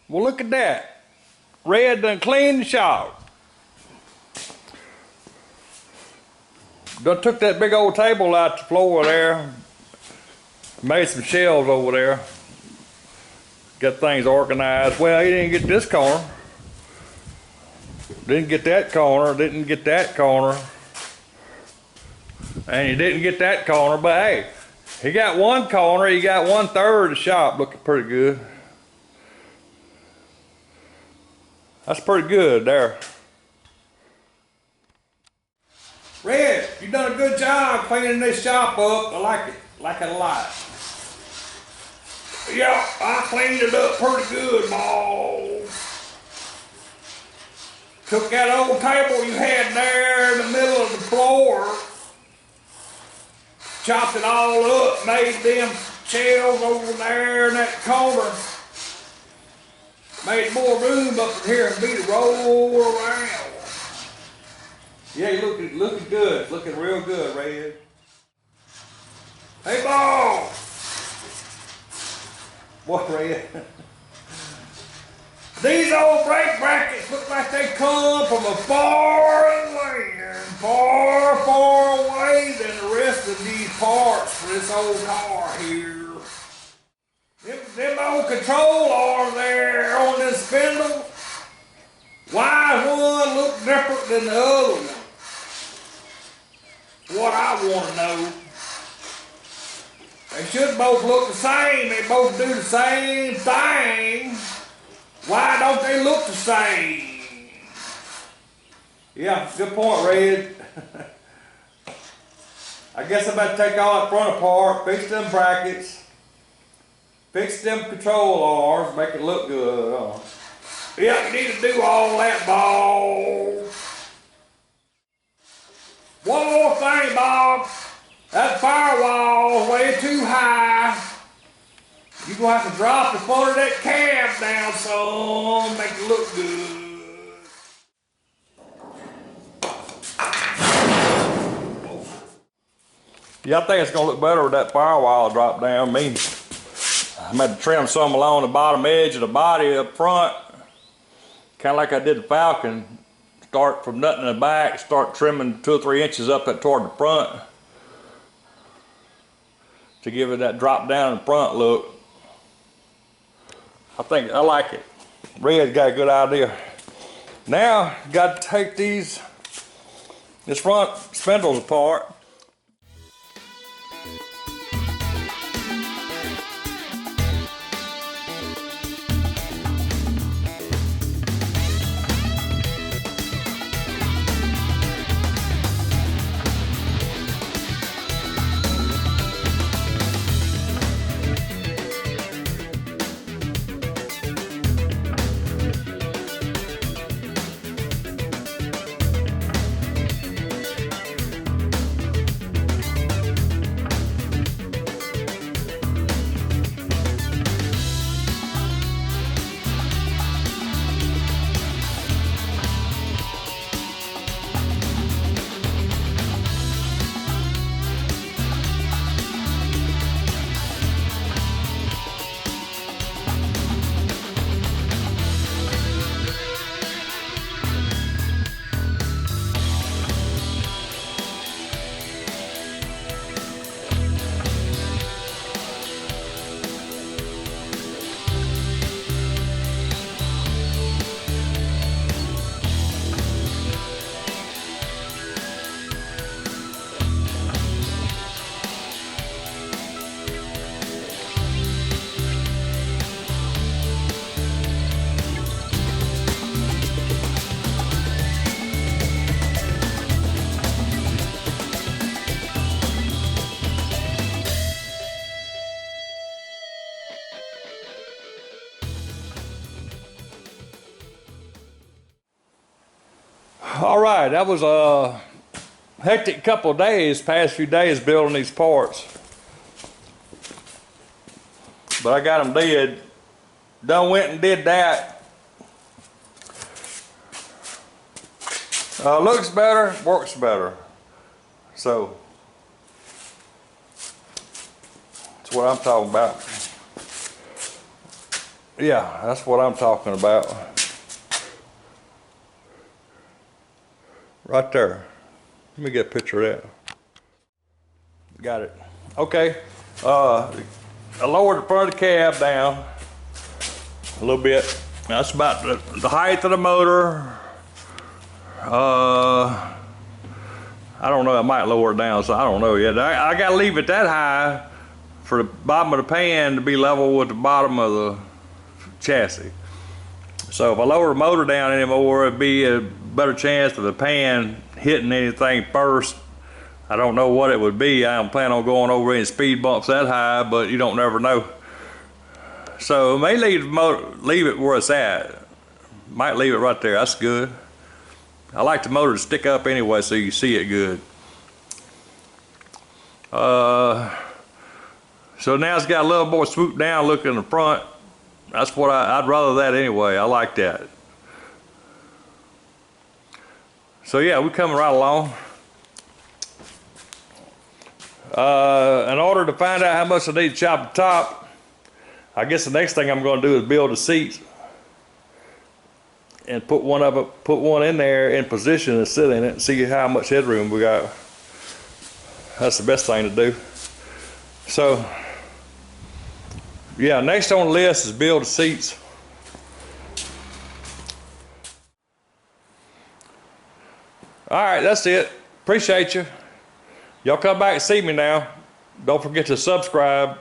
Well, look at that. Red done cleaned the shop. Done took that big old table out the floor there. Made some shelves over there. Got things organized. Well, he didn't get this corner. Didn't get that corner. Didn't get that corner. And he didn't get that corner, but hey, he got one corner. He got 1/3 of the shop looking pretty good. That's pretty good there. Red, you done a good job cleaning this shop up. I like it. Like it a lot. Yeah, I cleaned it up pretty good, boss. Took that old table you had there in the middle of the floor, chopped it all up, made them shelves over there in that corner. Made more room up in here and beat it roll around. Yeah, you're looking good. Looking real good, Red. Hey, boss. What, Red? These old brake brackets look like they come from a foreign land, far, far away than the rest of these parts for this old car here. Them old control arms there on this spindle, why one look different than the other one? What I want to know. They should both look the same. They both do the same thing. Why don't they look the same? Yeah, good point, Red. I guess I'm about to take all that front apart, fix them brackets, fix them control arms, make it look good. Yeah, you need to do all that, Bob. One more thing, Bob. That firewall's way too high. You're gonna have to drop the front of that cab down some, make it look good. Yeah, I think it's gonna look better with that firewall drop down. I mean, I'm going to trim some along the bottom edge of the body up front, kind of like I did the Falcon. Start from nothing in the back, start trimming 2 or 3 inches up toward the front to give it that drop down in the front look. I like it. Red's got a good idea. Now, got to take this front spindles apart. All right, that was a hectic couple of days, past few days building these parts. But I got them did. Done went and did that. Looks better, works better. So, that's what I'm talking about. Yeah, that's what I'm talking about. Right there. Let me get a picture of that. Got it. Okay. I lowered the front of the cab down a little bit. That's about the height of the motor. I don't know, I might lower it down, so I don't know yet. I gotta leave it that high for the bottom of the pan to be level with the bottom of the chassis. So if I lower the motor down anymore, it'd be a better chance of the pan hitting anything first. I don't know what it would be. I don't plan on going over any speed bumps that high, but you don't never know. So may leave it where it's at. Might leave it right there. That's good. I like the motor to stick up anyway so you see it good. So now it's got a little more swoop down look in the front. That's what I'd rather that anyway. I like that. So yeah, we're coming right along. In order to find out how much I need to chop the top, I guess the next thing I'm going to do is build the seats and put one in there in position and sit in it and see how much headroom we got. That's the best thing to do. So yeah, next on the list is build the seats. All right, that's it. Appreciate you. Y'all come back and see me now. Don't forget to subscribe.